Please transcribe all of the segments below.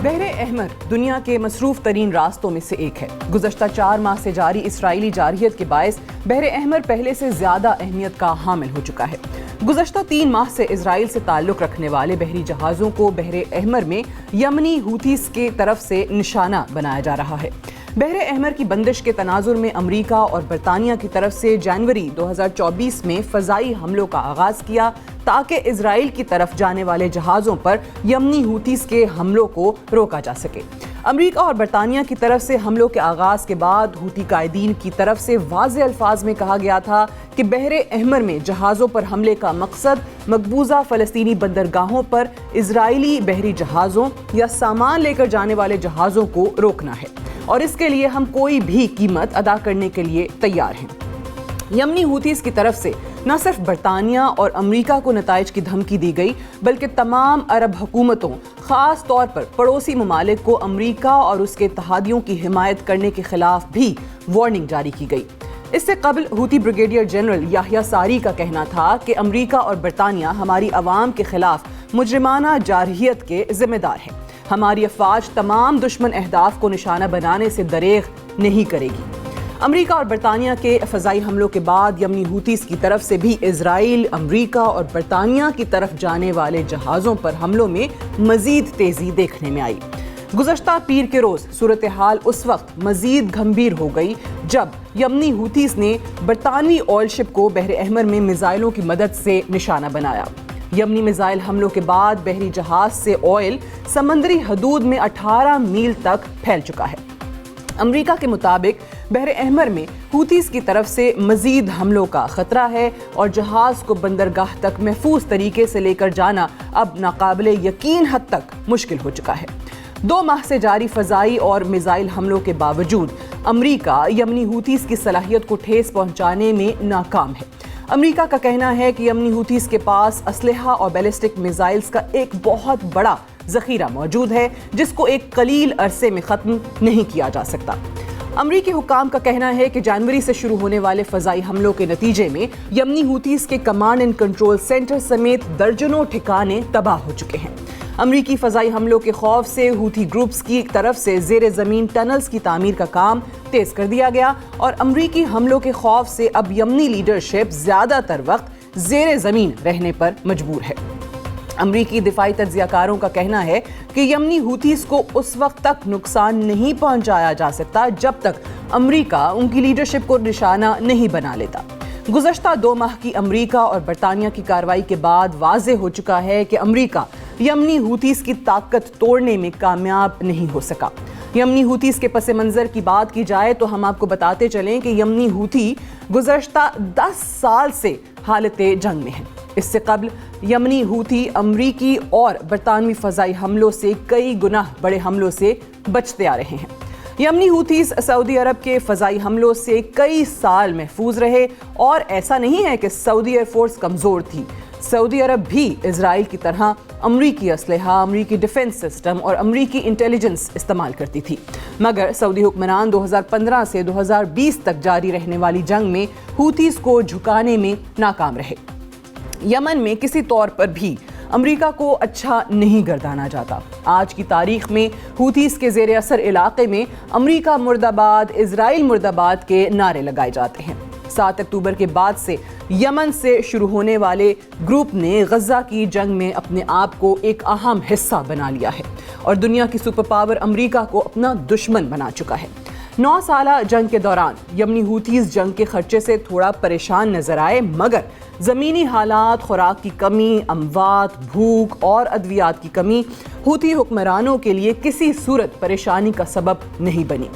بحر احمر دنیا کے مصروف ترین راستوں میں سے ایک ہے۔ گزشتہ 4 ماہ سے جاری اسرائیلی جارحیت کے باعث بحر احمر پہلے سے زیادہ اہمیت کا حامل ہو چکا ہے۔ گزشتہ 3 ماہ سے اسرائیل سے تعلق رکھنے والے بحری جہازوں کو بحر احمر میں یمنی ہوتیز کی طرف سے نشانہ بنایا جا رہا ہے۔ بحر احمر کی بندش کے تناظر میں امریکہ اور برطانیہ کی طرف سے جنوری 2024 میں فضائی حملوں کا آغاز کیا تاکہ اسرائیل کی طرف جانے والے جہازوں پر یمنی ہوتیز کے حملوں کو روکا جا سکے۔ امریکہ اور برطانیہ کی طرف سے حملوں کے آغاز کے بعد ہوتی قائدین کی طرف سے واضح الفاظ میں کہا گیا تھا کہ بحر احمر میں جہازوں پر حملے کا مقصد مقبوضہ فلسطینی بندرگاہوں پر اسرائیلی بحری جہازوں یا سامان لے کر جانے والے جہازوں کو روکنا ہے، اور اس کے لیے ہم کوئی بھی قیمت ادا کرنے کے لیے تیار ہیں۔ یمنی ہوتیز کی طرف سے نہ صرف برطانیہ اور امریکہ کو نتائج کی دھمکی دی گئی، بلکہ تمام عرب حکومتوں، خاص طور پر پڑوسی ممالک کو امریکہ اور اس کے اتحادیوں کی حمایت کرنے کے خلاف بھی وارننگ جاری کی گئی۔ اس سے قبل ہوتی بریگیڈیئر جنرل یحییٰ ساری کا کہنا تھا کہ امریکہ اور برطانیہ ہماری عوام کے خلاف مجرمانہ جارحیت کے ذمہ دار ہیں۔ ہماری افواج تمام دشمن اہداف کو نشانہ بنانے سے دریغ نہیں کرے گی۔ امریکہ اور برطانیہ کے فضائی حملوں کے بعد یمنی ہوتیز کی طرف سے بھی اسرائیل، امریکہ اور برطانیہ کی طرف جانے والے جہازوں پر حملوں میں مزید تیزی دیکھنے میں آئی۔ گزشتہ پیر کے روز صورتحال اس وقت مزید گھمبیر ہو گئی جب یمنی ہوتیز نے برطانوی آئل شپ کو بحر احمر میں میزائلوں کی مدد سے نشانہ بنایا۔ یمنی میزائل حملوں کے بعد بحری جہاز سے آئل سمندری حدود میں 18 میل تک پھیل چکا ہے۔ امریکہ کے مطابق بحر احمر میں ہوتیز کی طرف سے مزید حملوں کا خطرہ ہے اور جہاز کو بندرگاہ تک محفوظ طریقے سے لے کر جانا اب ناقابل یقین حد تک مشکل ہو چکا ہے۔ 2 ماہ سے جاری فضائی اور میزائل حملوں کے باوجود امریکہ یمنی ہوتیز کی صلاحیت کو ٹھیس پہنچانے میں ناکام ہے۔ امریکہ کا کہنا ہے کہ یمنی ہوتیز کے پاس اسلحہ اور بیلسٹک میزائلز کا ایک بہت بڑا ذخیرہ موجود ہے جس کو ایک قلیل عرصے میں ختم نہیں کیا جا سکتا۔ امریکی حکام کا کہنا ہے کہ جنوری سے شروع ہونے والے فضائی حملوں کے نتیجے میں یمنی ہوتیز کے کمانڈ اینڈ کنٹرول سینٹر سمیت درجنوں ٹھکانے تباہ ہو چکے ہیں۔ امریکی فضائی حملوں کے خوف سے ہوتی گروپس کی طرف سے زیر زمین ٹنلز کی تعمیر کا کام تیز کر دیا گیا، اور امریکی حملوں کے خوف سے اب یمنی لیڈرشپ زیادہ تر وقت زیر زمین رہنے پر مجبور ہے۔ امریکی دفاعی تجزیہ کاروں کا کہنا ہے کہ یمنی ہوتیز کو اس وقت تک نقصان نہیں پہنچایا جا سکتا جب تک امریکہ ان کی لیڈرشپ کو نشانہ نہیں بنا لیتا۔ گزشتہ 2 ماہ کی امریکہ اور برطانیہ کی کارروائی کے بعد واضح ہو چکا ہے کہ امریکہ یمنی ہوتیز کی طاقت توڑنے میں کامیاب نہیں ہو سکا۔ یمنی ہوتیز کے پس منظر کی بات کی جائے تو ہم آپ کو بتاتے چلیں کہ یمنی ہوتی گزشتہ 10 سال سے حالت جنگ میں ہیں۔ اس سے قبل یمنی ہوتی امریکی اور برطانوی فضائی حملوں سے کئی گنا بڑے حملوں سے بچتے آ رہے ہیں۔ یمنی ہوتیز سعودی عرب کے فضائی حملوں سے کئی سال محفوظ رہے، اور ایسا نہیں ہے کہ سعودی ایئر فورس کمزور تھی۔ سعودی عرب بھی اسرائیل کی طرح امریکی اسلحہ، امریکی ڈیفنس سسٹم اور امریکی انٹیلیجنس استعمال کرتی تھی، مگر سعودی حکمران 2015 سے 2020 تک جاری رہنے والی جنگ میں ہوتیز کو جھکانے میں ناکام رہے۔ یمن میں کسی طور پر بھی امریکہ کو اچھا نہیں گردانا جاتا۔ آج کی تاریخ میں ہوتیز کے زیر اثر علاقے میں امریکہ مرد آباد، اسرائیل مرد آباد کے نعرے لگائے جاتے ہیں۔ 7 اکتوبر کے بعد سے یمن سے شروع ہونے والے گروپ نے غزہ کی جنگ میں اپنے آپ کو ایک اہم حصہ بنا لیا ہے اور دنیا کی سپر پاور امریکہ کو اپنا دشمن بنا چکا ہے۔ 9 سالہ جنگ کے دوران یمنی ہوتیز جنگ کے خرچے سے تھوڑا پریشان نظر آئے، مگر زمینی حالات، خوراک کی کمی، اموات، بھوک اور ادویات کی کمی ہوتی حکمرانوں کے لیے کسی صورت پریشانی کا سبب نہیں بنی۔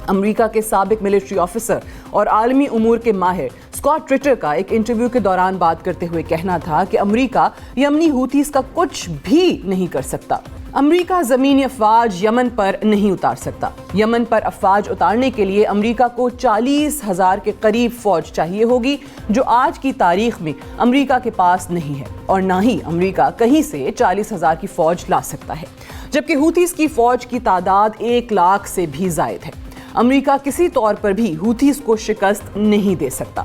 امریکہ کے سابق ملٹری آفیسر اور عالمی امور کے ماہر اسکاٹ ریٹر کا ایک انٹرویو کے دوران بات کرتے ہوئے کہنا تھا کہ امریکہ یمنی ہوتیز کا کچھ بھی نہیں کر سکتا۔ امریکہ زمینی افواج یمن پر نہیں اتار سکتا۔ یمن پر افواج اتارنے کے لیے امریکہ کو 40,000 کے قریب فوج چاہیے ہوگی، جو آج کی تاریخ میں امریکہ کے پاس نہیں ہے، اور نہ ہی امریکہ کہیں سے 40,000 کی فوج لا سکتا ہے، جبکہ ہوتیز کی فوج کی تعداد 1 لاکھ سے بھی زائد ہے۔ امریکہ کسی طور پر بھی ہوتیز کو شکست نہیں دے سکتا۔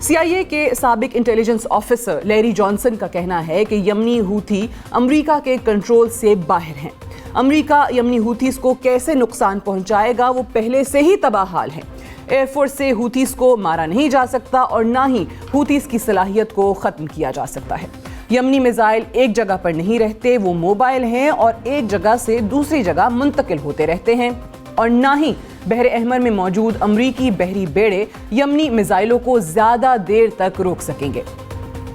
CIA کے سابق انٹیلیجنس آفیسر لیری جانسن کا کہنا ہے کہ یمنی ہوتی امریکہ کے کنٹرول سے باہر ہیں۔ امریکہ یمنی ہوتیز کو کیسے نقصان پہنچائے گا وہ پہلے سے ہی تباہ حال ہے۔ ایئر فورس سے ہوتیز کو مارا نہیں جا سکتا اور نہ ہی ہوتیز کی صلاحیت کو ختم کیا جا سکتا ہے۔ یمنی میزائل ایک جگہ پر نہیں رہتے، وہ موبائل ہیں اور ایک جگہ سے دوسری جگہ منتقل ہوتے رہتے ہیں، اور نہ ہی بحر احمر میں موجود امریکی بحری بیڑے یمنی میزائلوں کو زیادہ دیر تک روک سکیں گے۔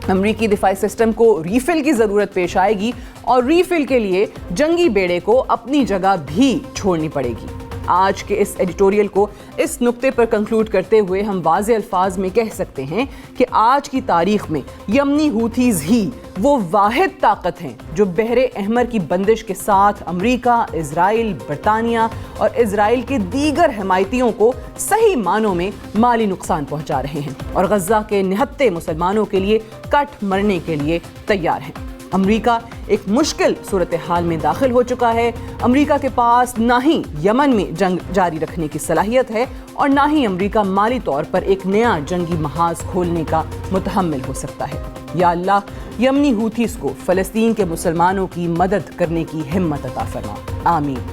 امریکی دفاعی سسٹم کو ریفل کی ضرورت پیش آئے گی اور ریفل کے لیے جنگی بیڑے کو اپنی جگہ بھی چھوڑنی پڑے گی۔ آج کے اس ایڈیٹوریل کو اس نقطے پر کنکلوڈ کرتے ہوئے ہم واضح الفاظ میں کہہ سکتے ہیں کہ آج کی تاریخ میں یمنی ہوتیز ہی وہ واحد طاقت ہیں جو بحر احمر کی بندش کے ساتھ امریکہ، اسرائیل، برطانیہ اور اسرائیل کے دیگر حمایتیوں کو صحیح معنوں میں مالی نقصان پہنچا رہے ہیں اور غزہ کے نہتے مسلمانوں کے لیے کٹ مرنے کے لیے تیار ہیں۔ امریکہ ایک مشکل صورتحال میں داخل ہو چکا ہے۔ امریکہ کے پاس نہ ہی یمن میں جنگ جاری رکھنے کی صلاحیت ہے اور نہ ہی امریکہ مالی طور پر ایک نیا جنگی محاذ کھولنے کا متحمل ہو سکتا ہے۔ یا اللہ یمنی ہوتیز کو فلسطین کے مسلمانوں کی مدد کرنے کی ہمت عطا فرما، آمین۔